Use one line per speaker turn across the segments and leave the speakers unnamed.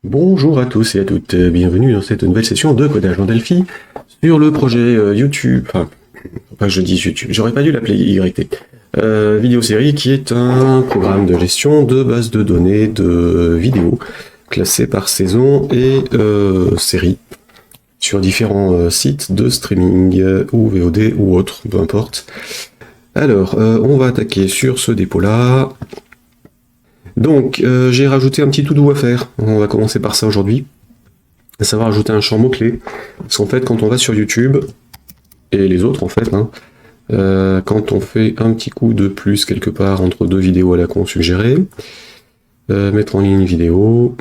Bonjour à tous et à toutes, bienvenue dans cette nouvelle session de codage en Delphi sur le projet YouTube, enfin, faut pas que je dise YouTube, j'aurais pas dû l'appeler YT, vidéo série qui est un programme de gestion de base de données de vidéos classées par saison et série sur différents sites de streaming ou VOD ou autres, peu importe. Alors, on va attaquer sur ce dépôt-là. Donc, j'ai rajouté un petit to-do à faire. On va commencer par ça aujourd'hui. À savoir ajouter un champ mot-clé. Parce qu'en fait, quand on va sur YouTube, et les autres en fait, quand on fait un petit coup de plus quelque part entre deux vidéos à la con suggérées, mettre en ligne une vidéo.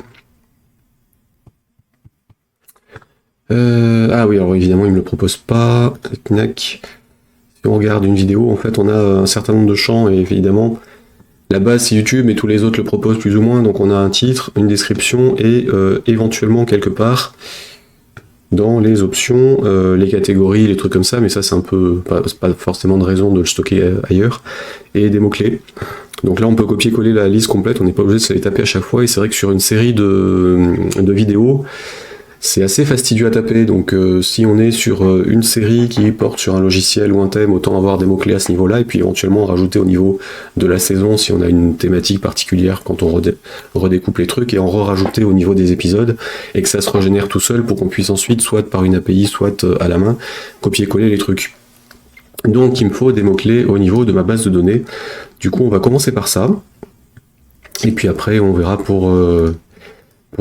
Ah oui, alors évidemment, il me le propose pas. Knack. Si on regarde une vidéo, en fait, on a un certain nombre de champs, et évidemment, la base c'est YouTube, mais tous les autres le proposent plus ou moins, donc on a un titre, une description, et éventuellement quelque part, dans les options, les catégories, les trucs comme ça, mais ça c'est un peu, c'est pas forcément de raison de le stocker ailleurs, et des mots-clés. Donc là on peut copier-coller la liste complète, on n'est pas obligé de se les taper à chaque fois, et c'est vrai que sur une série de vidéos, c'est assez fastidieux à taper, donc si on est sur une série qui porte sur un logiciel ou un thème, autant avoir des mots-clés à ce niveau-là, et puis éventuellement rajouter au niveau de la saison si on a une thématique particulière quand on redécoupe les trucs, et en rajouter au niveau des épisodes, et que ça se régénère tout seul pour qu'on puisse ensuite, soit par une API, soit à la main, copier-coller les trucs. Donc il me faut des mots-clés au niveau de ma base de données. Du coup on va commencer par ça, et puis après on verra pour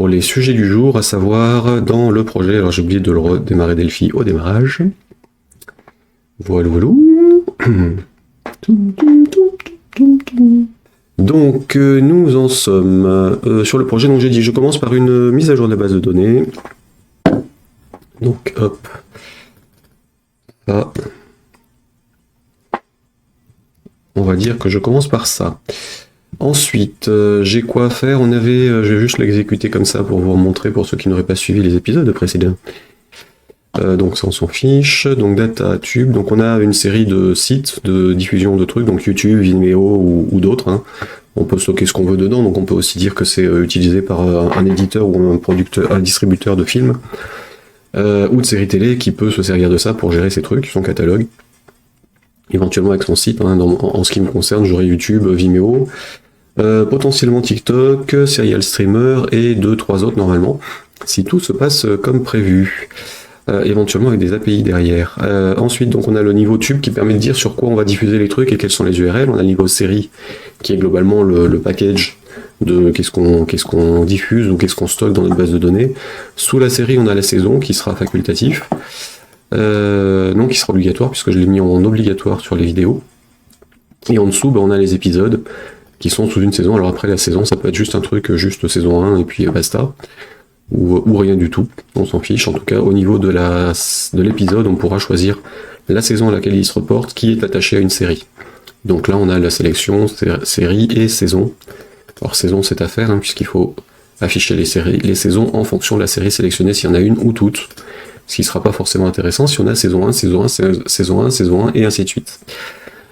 les sujets du jour, à savoir dans le projet, alors j'ai oublié de le redémarrer Delphi au démarrage. Voilà, voilà. Donc nous en sommes sur le projet, donc j'ai dit je commence par une mise à jour de la base de données. Donc hop. Ça. On va dire que je commence par ça. Ensuite, j'ai quoi à faire. Je vais juste l'exécuter comme ça pour vous montrer pour ceux qui n'auraient pas suivi les épisodes précédents. Donc ça on s'en fiche. Donc data tube. Donc on a une série de sites de diffusion de trucs, donc YouTube, Vimeo ou d'autres. On peut stocker ce qu'on veut dedans. Donc on peut aussi dire que c'est utilisé par un éditeur ou un distributeur de films ou de séries télé qui peut se servir de ça pour gérer ses trucs, son catalogue. Éventuellement avec son site. En ce qui me concerne, j'aurai YouTube, Vimeo. Potentiellement TikTok, Serial Streamer et 2-3 autres normalement, si tout se passe comme prévu. Éventuellement avec des API derrière. Ensuite, donc on a le niveau tube qui permet de dire sur quoi on va diffuser les trucs et quelles sont les URL. On a le niveau série qui est globalement le package de qu'est-ce qu'on diffuse ou qu'est-ce qu'on stocke dans notre base de données. Sous la série, on a la saison qui sera facultatif, non qui sera obligatoire puisque je l'ai mis en obligatoire sur les vidéos. Et en dessous, on a les épisodes qui sont sous une saison. Alors après la saison, ça peut être juste un truc, juste saison 1 et puis basta, ou rien du tout, on s'en fiche. En tout cas, au niveau de l'épisode, on pourra choisir la saison à laquelle il se reporte, qui est attachée à une série. Donc là, on a la sélection, série et saison. Alors saison, c'est à faire, puisqu'il faut afficher les saisons en fonction de la série sélectionnée, s'il y en a une ou toutes, ce qui sera pas forcément intéressant si on a saison 1, saison 1, saison 1, saison 1, et ainsi de suite.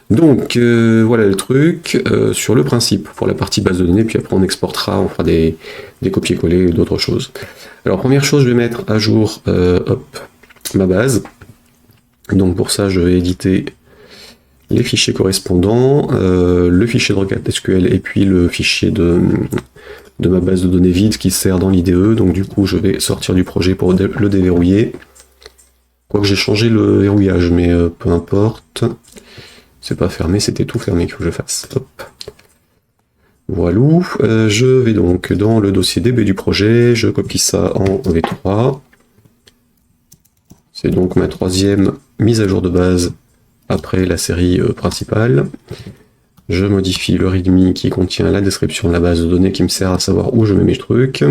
Donc voilà le truc sur le principe pour la partie base de données, puis après on exportera, on fera des copier-coller et d'autres choses. Alors première chose, je vais mettre à jour ma base. Donc pour ça, je vais éditer les fichiers correspondants, le fichier de requête SQL et puis le fichier de ma base de données vide qui sert dans l'IDE. Donc du coup, je vais sortir du projet pour le déverrouiller. Quoique j'ai changé le verrouillage, mais peu importe. C'est pas fermé, c'était tout fermé qu'il faut que je fasse. Hop. Voilà. Je vais donc dans le dossier DB du projet, je copie ça en V3. C'est donc ma troisième mise à jour de base après la série principale. Je modifie le README qui contient la description de la base de données qui me sert à savoir où je mets mes trucs.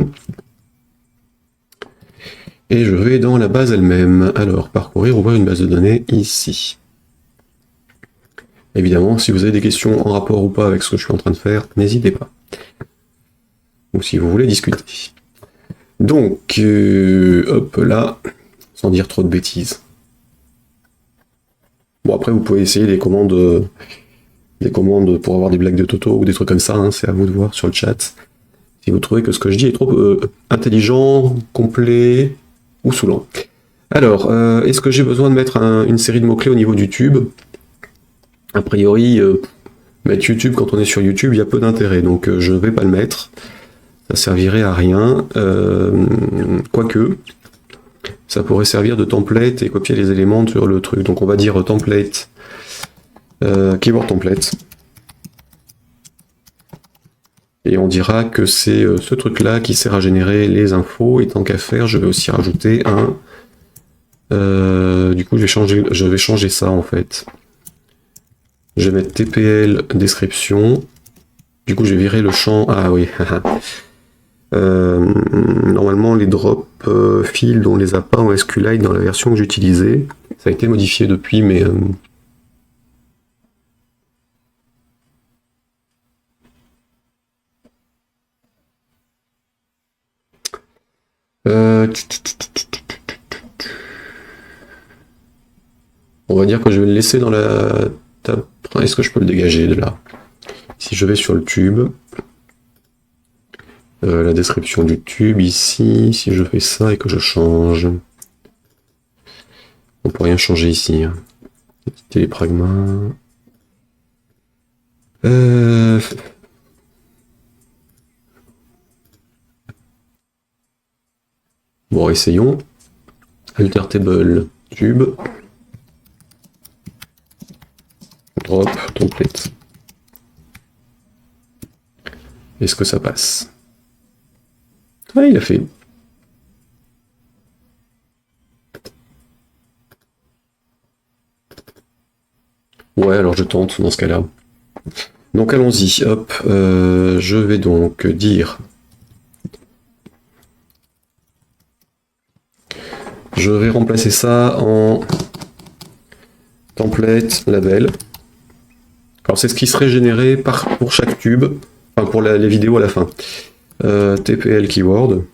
Et je vais dans la base elle-même. Alors, parcourir, ouvrir une base de données ici. Évidemment, si vous avez des questions en rapport ou pas avec ce que je suis en train de faire, n'hésitez pas. Ou si vous voulez discuter. Donc, hop là, sans dire trop de bêtises. Bon, après, vous pouvez essayer des commandes pour avoir des blagues de Toto ou des trucs comme ça, c'est à vous de voir sur le chat. si vous trouvez que ce que je dis est trop intelligent, complet ou saoulant. Alors, est-ce que j'ai besoin de mettre une série de mots-clés au niveau du tube? A priori, mettre YouTube quand on est sur YouTube, il y a peu d'intérêt, donc je ne vais pas le mettre. Ça servirait à rien. Quoique, ça pourrait servir de template et copier les éléments sur le truc. Donc on va dire template, keyword template. Et on dira que c'est ce truc-là qui sert à générer les infos. Et tant qu'à faire, je vais aussi rajouter un... du coup, je vais changer ça en fait. Je vais mettre TPL description. Du coup, je vais virer le champ... Ah oui, normalement, les drop fields, on les a pas en SQLite dans la version que j'utilisais. Ça a été modifié depuis, mais... On va dire que je vais le laisser dans la table. Est-ce que je peux le dégager de là? Si je vais sur le tube, la description du tube ici, si je fais ça et que je change, on peut rien changer ici. Hein. Les pragmas. Bon, essayons. Alter table tube. Drop template. Est-ce que ça passe? Ah, il a fait. Ouais, alors je tente dans ce cas-là. Donc allons-y, hop, je vais donc dire... Je vais remplacer ça en template label. Alors c'est ce qui serait généré pour chaque tube, enfin pour les vidéos à la fin. TPL keyword.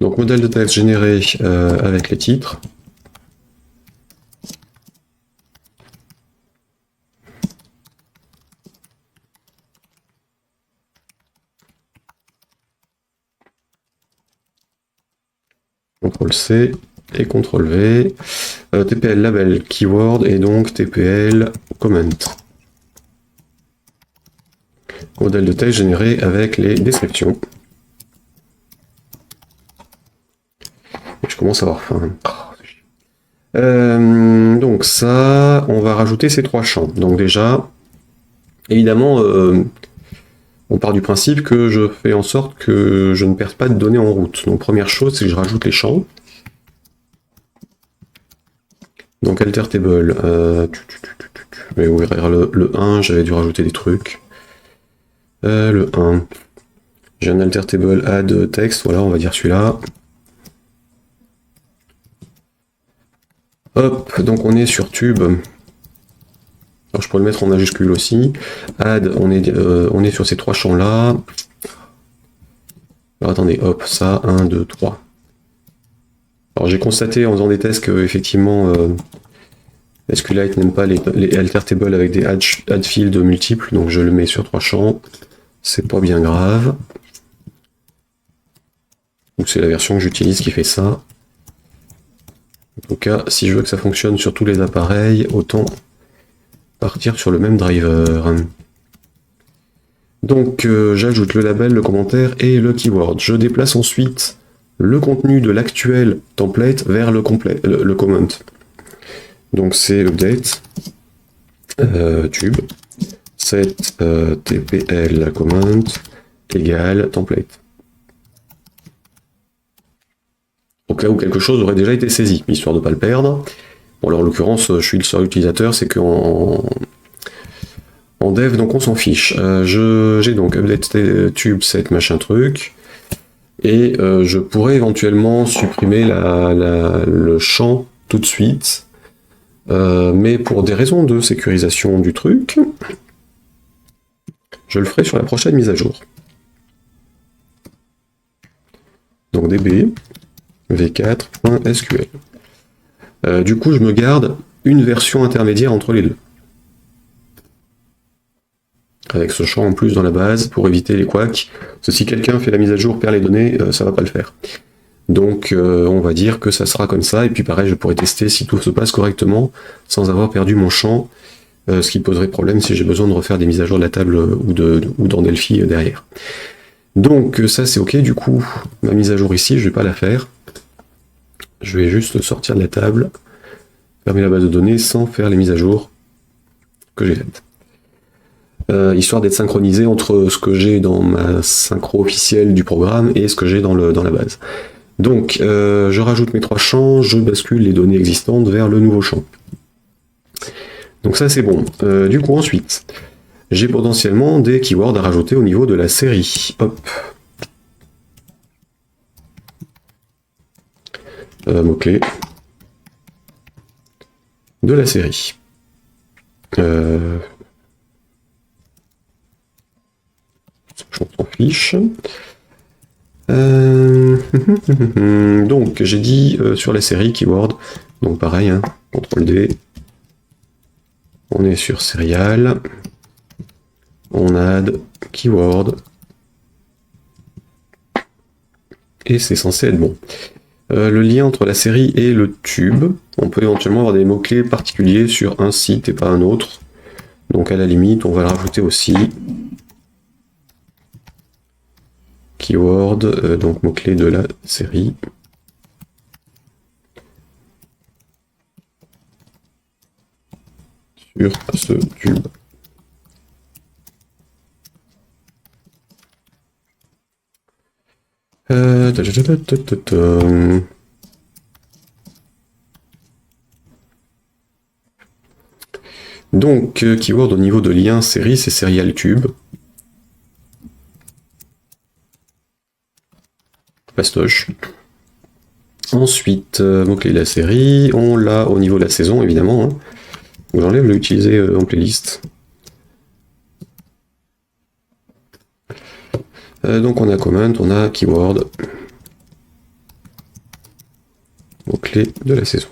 Donc modèle de texte généré avec les titres. CTRL-C et CTRL-V. TPL label keyword et donc TPL comment. Modèle de texte généré avec les descriptions. Je commence à avoir faim. Donc ça, on va rajouter ces trois champs. Donc déjà, évidemment, on part du principe que je fais en sorte que je ne perde pas de données en route. Donc première chose, c'est que je rajoute les champs. Donc alter table, je vais ouvrir le 1, j'avais dû rajouter des trucs. Le 1, j'ai un alter table add text, voilà, on va dire celui-là. Hop, donc on est sur tube. Alors je pourrais le mettre en majuscule aussi. Add, on est sur ces trois champs-là. Alors attendez, hop, ça, 1, 2, 3. Alors j'ai constaté en faisant des tests que effectivement SQLite n'aime pas les alter tables avec des add fields multiples, donc je le mets sur trois champs. C'est pas bien grave. Ou c'est la version que j'utilise qui fait ça. En tout cas, si je veux que ça fonctionne sur tous les appareils, autant partir sur le même driver. Donc j'ajoute le label, le commentaire et le keyword. Je déplace ensuite le contenu de l'actuel template vers le comment. Donc c'est update tube set tpl comment égale template. Au cas où quelque chose aurait déjà été saisi, histoire de ne pas le perdre. Bon, alors en l'occurrence, je suis le seul utilisateur, c'est qu'en dev, donc on s'en fiche. J'ai donc update tube set machin truc, et je pourrais éventuellement supprimer le champ tout de suite, mais pour des raisons de sécurisation du truc, Je le ferai sur la prochaine mise à jour. Donc db v4.sql. Du coup, je me garde une version intermédiaire entre les deux. Avec ce champ en plus dans la base pour éviter les couacs. Parce que si quelqu'un fait la mise à jour, perd les données, ça va pas le faire. Donc on va dire que ça sera comme ça, et puis pareil, je pourrais tester si tout se passe correctement sans avoir perdu mon champ, ce qui poserait problème si j'ai besoin de refaire des mises à jour de la table ou dans Delphi derrière. Donc ça c'est ok, du coup ma mise à jour ici, je vais pas la faire. Je vais juste sortir de la table, fermer la base de données sans faire les mises à jour que j'ai faites. Histoire d'être synchronisé entre ce que j'ai dans ma synchro officielle du programme et ce que j'ai dans la base. Donc, je rajoute mes 3 champs, je bascule les données existantes vers le nouveau champ. Donc ça c'est bon. Du coup ensuite, j'ai potentiellement des keywords à rajouter au niveau de la série. Hop. Mots-clés de la série. Je s'en fiche. Donc j'ai dit sur la série keyword, donc pareil, hein, CTRL D, on est sur serial, on add keyword, et c'est censé être bon. Le lien entre la série et le tube, on peut éventuellement avoir des mots-clés particuliers sur un site et pas un autre, donc à la limite on va le rajouter aussi. Keyword, donc mot-clé de la série. Sur ce tube. Donc, keyword au niveau de lien série, c'est serial tube. Pastoche. Ensuite, mot-clé de la série, on l'a au niveau de la saison, évidemment. Hein. J'enlève le utiliser en playlist. Donc on a comment, on a keyword, mot-clé de la saison.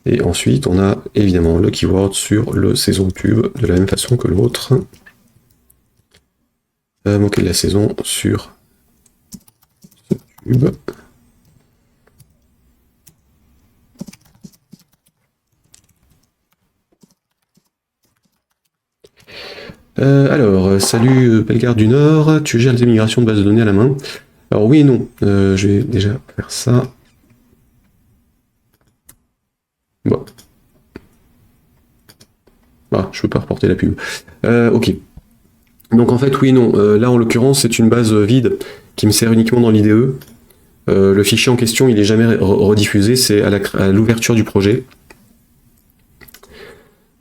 Et ensuite, on a évidemment le keyword sur le saison tube, de la même façon que l'autre. Mot-clé de la saison sur tube. Alors, salut Pelgard du Nord, tu gères les migrations de bases de données à la main. Alors oui et non, je vais déjà faire ça. Bon. Ah, je peux pas reporter la pub. Ok. Donc en fait, oui et non. Là, en l'occurrence, c'est une base vide qui me sert uniquement dans l'IDE. Le fichier en question, il n'est jamais rediffusé, c'est à l'ouverture du projet.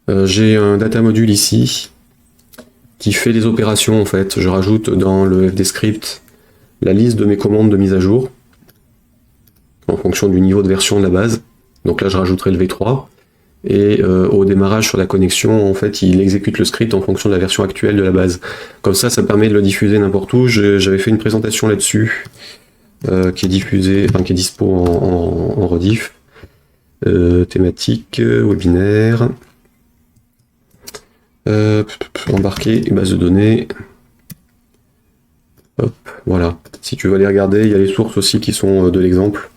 J'ai un data module ici qui fait les opérations en fait. Je rajoute dans le FDScript la liste de mes commandes de mise à jour en fonction du niveau de version de la base. Donc là, je rajouterai le V3 et au démarrage sur la connexion, en fait, il exécute le script en fonction de la version actuelle de la base. Comme ça permet de le diffuser n'importe où. J'avais fait une présentation là-dessus. Qui est diffusé, enfin qui est dispo en rediff. Thématique, webinaire, embarqué, base de données. Hop, voilà. Si tu veux aller regarder, il y a les sources aussi qui sont de l'exemple,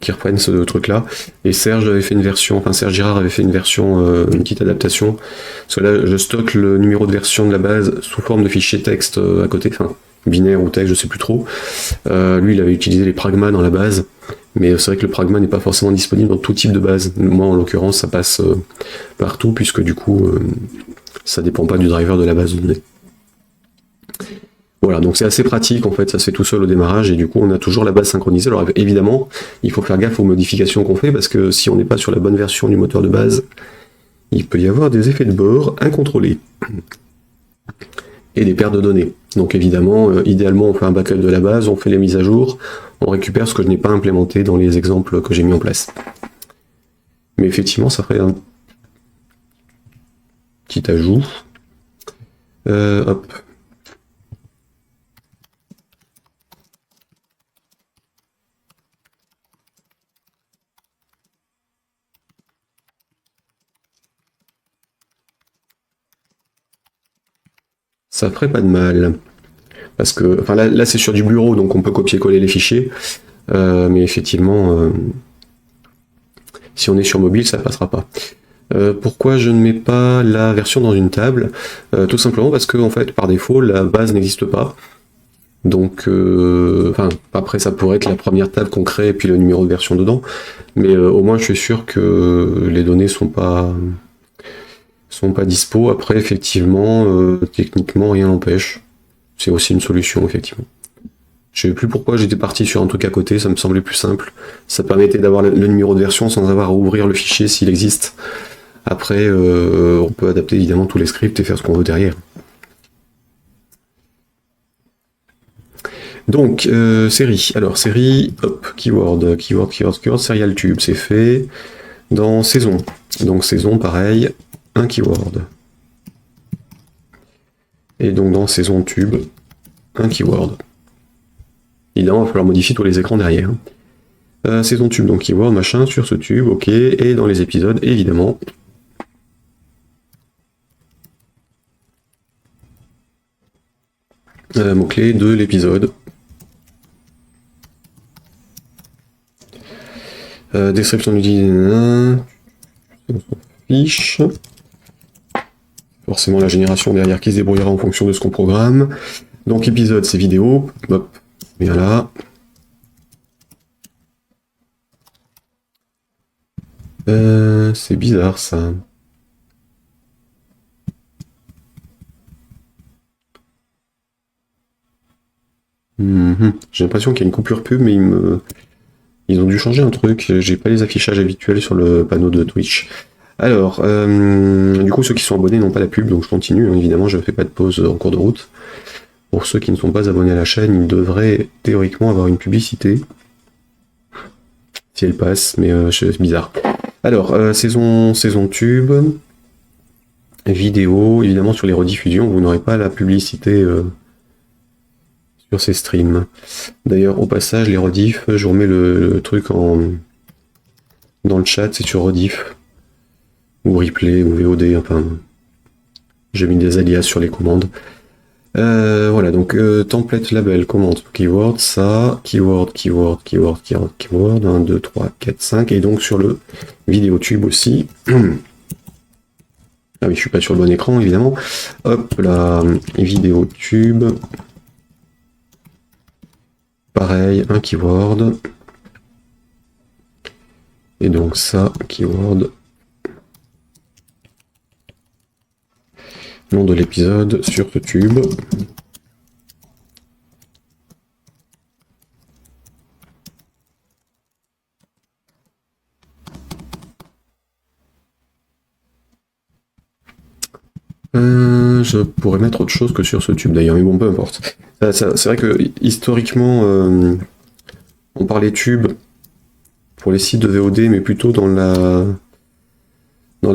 qui reprennent ce truc-là. Et Serge avait fait une version, enfin Serge Girard avait fait une version, une petite adaptation. Parce que là, je stocke le numéro de version de la base sous forme de fichier texte à côté, enfin binaire ou texte, je sais plus trop. Lui, il avait utilisé les pragmas dans la base, mais c'est vrai que le pragma n'est pas forcément disponible dans tout type de base. Moi, en l'occurrence, ça passe partout, puisque du coup, ça dépend pas du driver de la base de données. Voilà, donc c'est assez pratique, en fait, ça se fait tout seul au démarrage, et du coup, on a toujours la base synchronisée. Alors évidemment, il faut faire gaffe aux modifications qu'on fait, parce que si on n'est pas sur la bonne version du moteur de base, il peut y avoir des effets de bord incontrôlés. Et des pertes de données. Donc évidemment, idéalement, on fait un backup de la base, on fait les mises à jour, on récupère ce que je n'ai pas implémenté dans les exemples que j'ai mis en place. Mais effectivement, ça ferait un petit ajout. Hop. Ça ferait pas de mal. Parce que, enfin là c'est sur du bureau, donc on peut copier-coller les fichiers. Mais effectivement, si on est sur mobile, ça passera pas. Pourquoi je ne mets pas la version dans une table? Tout simplement parce que, en fait, par défaut, la base n'existe pas. Donc, enfin, après, ça pourrait être la première table qu'on crée et puis le numéro de version dedans. Mais au moins, je suis sûr que les données sont pas dispo. Après, effectivement, techniquement, rien n'empêche. C'est aussi une solution, effectivement. Je sais plus pourquoi j'étais parti sur un truc à côté, ça me semblait plus simple. Ça permettait d'avoir le numéro de version sans avoir à ouvrir le fichier s'il existe. Après, on peut adapter évidemment tous les scripts et faire ce qu'on veut derrière. Donc, série. Alors, série, hop, keyword, serial tube, c'est fait. Dans saison. Donc, saison, pareil, un keyword. Et donc, dans saison tube, un keyword. Évidemment, il va falloir modifier tous les écrans derrière. Saison tube, donc keyword, machin, sur ce tube, ok. Et dans les épisodes, évidemment. Mot-clé de l'épisode. Description du fiche. Forcément la génération derrière qui se débrouillera en fonction de ce qu'on programme. Donc épisode c'est vidéo. Hop, bien là. C'est bizarre ça. J'ai l'impression qu'il y a une coupure pub, mais ils ont dû changer un truc. J'ai pas les affichages habituels sur le panneau de Twitch. Alors, du coup, ceux qui sont abonnés n'ont pas la pub, donc je continue. Hein, évidemment, je ne fais pas de pause en cours de route. Pour ceux qui ne sont pas abonnés à la chaîne, ils devraient théoriquement avoir une publicité. Si elle passe, mais c'est bizarre. Alors, saison tube. Vidéo, évidemment, sur les rediffusions, vous n'aurez pas la publicité sur ces streams. D'ailleurs, au passage, les rediffs, je vous remets le truc dans le chat, c'est sur rediff. Ou replay, ou VOD, enfin... J'ai mis des alias sur les commandes. Voilà, donc template label, commande, keyword, ça, keyword, 1, 2, 3, 4, 5, et donc sur le vidéo tube aussi. Ah oui, je suis pas sur le bon écran, évidemment. Hop, la vidéo tube. Pareil, un keyword. Et donc ça, keyword. Nom de l'épisode sur ce tube. Je pourrais mettre autre chose que sur ce tube d'ailleurs, mais bon, peu importe. C'est vrai que historiquement, on parlait tube pour les sites de VOD, mais plutôt dans la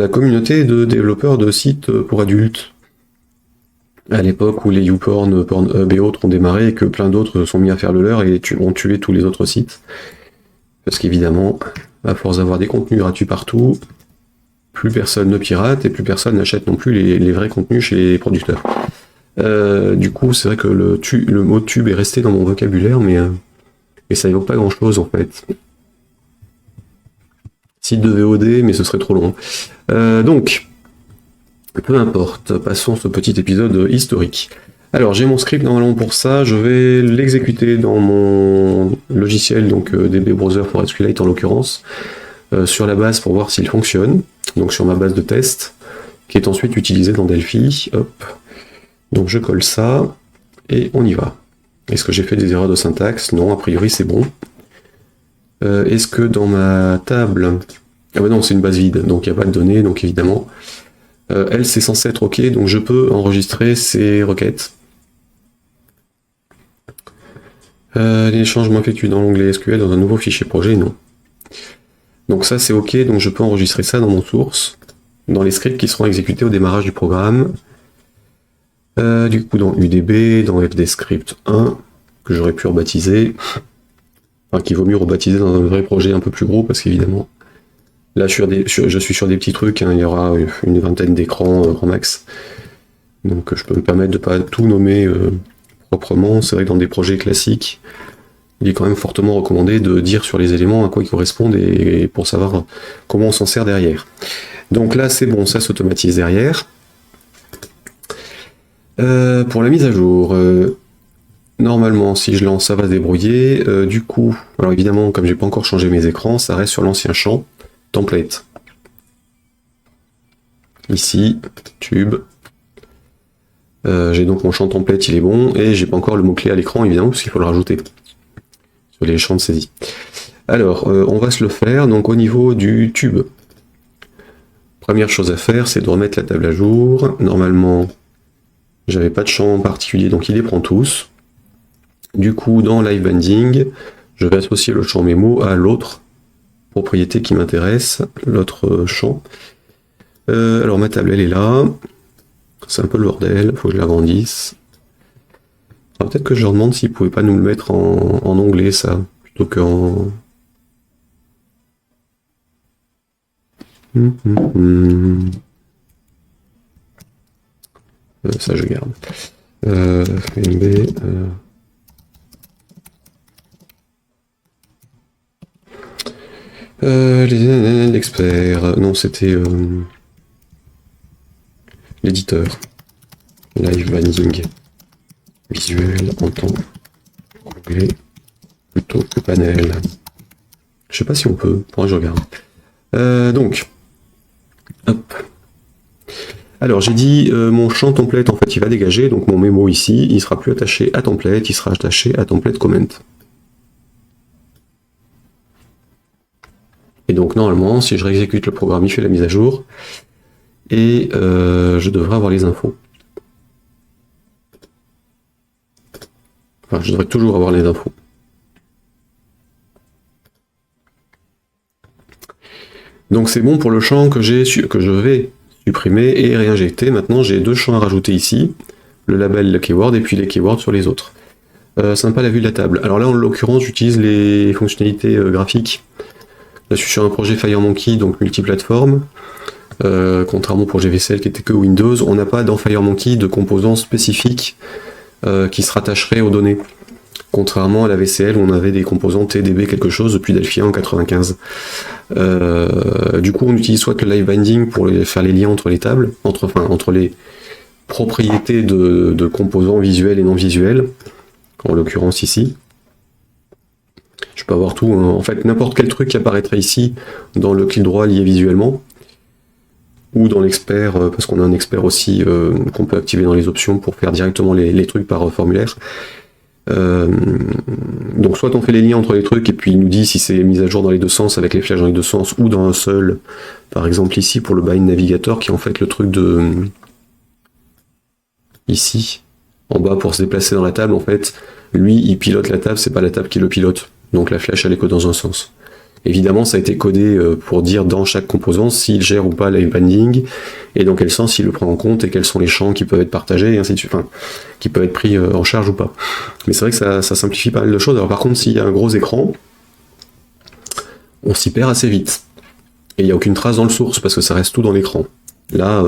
communauté de développeurs de sites pour adultes. À l'époque où les YouPorn, Pornhub et autres ont démarré et que plein d'autres sont mis à faire le leur et ont tué tous les autres sites. Parce qu'évidemment, à force d'avoir des contenus gratuits partout, plus personne ne pirate et plus personne n'achète non plus les vrais contenus chez les producteurs. Du coup, c'est vrai que le mot tube est resté dans mon vocabulaire, mais ça évoque pas grand chose en fait. Site de VOD, mais ce serait trop long. Donc, peu importe, passons ce petit épisode historique. Alors, j'ai mon script normalement pour ça, je vais l'exécuter dans mon logiciel, donc DB Browser for SQLite en l'occurrence, sur la base pour voir s'il fonctionne, donc sur ma base de test, qui est ensuite utilisée dans Delphi. Hop. Donc je colle ça, et on y va. Est-ce que j'ai fait des erreurs de syntaxe? Non, a priori c'est bon. Est-ce que dans ma table... Ah bah non, c'est une base vide, donc il n'y a pas de données, donc évidemment... elle, c'est censé être OK, donc je peux enregistrer ces requêtes. Les changements effectués dans l'onglet SQL dans un nouveau fichier projet, non. Donc ça, c'est OK, donc je peux enregistrer ça dans mon source, dans les scripts qui seront exécutés au démarrage du programme. Du coup, dans UDB, dans FDScript 1, que j'aurais pu rebaptiser, enfin, qu'il vaut mieux rebaptiser dans un vrai projet un peu plus gros, parce qu'évidemment, là, je suis sur des petits trucs, hein, il y aura une vingtaine d'écrans grand max. Donc, je peux me permettre de ne pas tout nommer proprement. C'est vrai que dans des projets classiques, il est quand même fortement recommandé de dire sur les éléments à quoi ils correspondent et pour savoir comment on s'en sert derrière. Donc là, c'est bon, ça s'automatise derrière. Pour la mise à jour, normalement, si je lance, ça va se débrouiller. Du coup, alors évidemment, comme j'ai pas encore changé mes écrans, ça reste sur l'ancien champ, template. Ici, tube. J'ai donc mon champ template, il est bon, et j'ai pas encore le mot-clé à l'écran, évidemment, parce qu'il faut le rajouter sur les champs de saisie. Alors, on va se le faire, donc au niveau du tube. Première chose à faire, c'est de remettre la table à jour. Normalement, j'avais pas de champ en particulier, donc il les prend tous. Du coup, dans Live Binding, je vais associer le champ mémo à l'autre propriété qui m'intéresse, l'autre champ. Alors ma table, elle est là. C'est un peu le bordel, faut que je l'agrandisse. Peut-être que je leur demande s'ils pouvaient pas nous le mettre en onglet, ça, plutôt qu'en... Ça, je garde. FMB... l'expert, non c'était l'éditeur, live binding, visuel en temps anglais plutôt que panel. Je sais pas si on peut, je regarde. Donc, hop. Alors j'ai dit mon champ template en fait il va dégager, donc mon mémo ici, il sera plus attaché à template, il sera attaché à template comment. Et donc normalement, si je réexécute le programme, il fait la mise à jour, et je devrais avoir les infos. Enfin, je devrais toujours avoir les infos. Donc c'est bon pour le champ que je vais supprimer et réinjecter. Maintenant j'ai deux champs à rajouter ici, le label, le keyword, et puis les keywords sur les autres. Sympa la vue de la table. Alors là en l'occurrence j'utilise les fonctionnalités graphiques. Là, je suis sur un projet FireMonkey, donc multiplateforme. Contrairement au projet VCL qui était que Windows, on n'a pas dans FireMonkey de composants spécifiques qui se rattacheraient aux données. Contrairement à la VCL où on avait des composants TDB quelque chose depuis Delphia en 95. Du coup, on utilise soit le live binding pour faire les liens entre les tables, entre les propriétés de composants visuels et non visuels, en l'occurrence ici. Je peux avoir tout, hein. En fait n'importe quel truc qui apparaîtrait ici dans le clic droit lié visuellement, ou dans l'expert, parce qu'on a un expert aussi qu'on peut activer dans les options pour faire directement les trucs par formulaire. Donc soit on fait les liens entre les trucs et puis il nous dit si c'est mis à jour dans les deux sens avec les flèches dans les deux sens ou dans un seul, par exemple ici pour le bind navigator qui est en fait le truc de ici en bas pour se déplacer dans la table, en fait lui il pilote la table, c'est pas la table qui le pilote. Donc la flèche elle est que dans un sens. Évidemment ça a été codé pour dire dans chaque composant s'il gère ou pas live binding, et dans quel sens il le prend en compte, et quels sont les champs qui peuvent être partagés, et ainsi de suite, enfin, qui peuvent être pris en charge ou pas. Mais c'est vrai que ça simplifie pas mal de choses. Alors par contre s'il y a un gros écran, on s'y perd assez vite. Et il n'y a aucune trace dans le source, parce que ça reste tout dans l'écran. Là,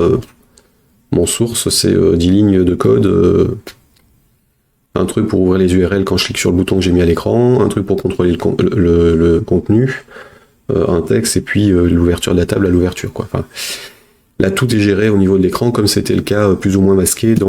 mon source c'est 10 lignes de code, un truc pour ouvrir les URL quand je clique sur le bouton que j'ai mis à l'écran, un truc pour contrôler le contenu, un texte, et puis l'ouverture de la table à l'ouverture, quoi. Enfin, là, tout est géré au niveau de l'écran, comme c'était le cas plus ou moins masqué dans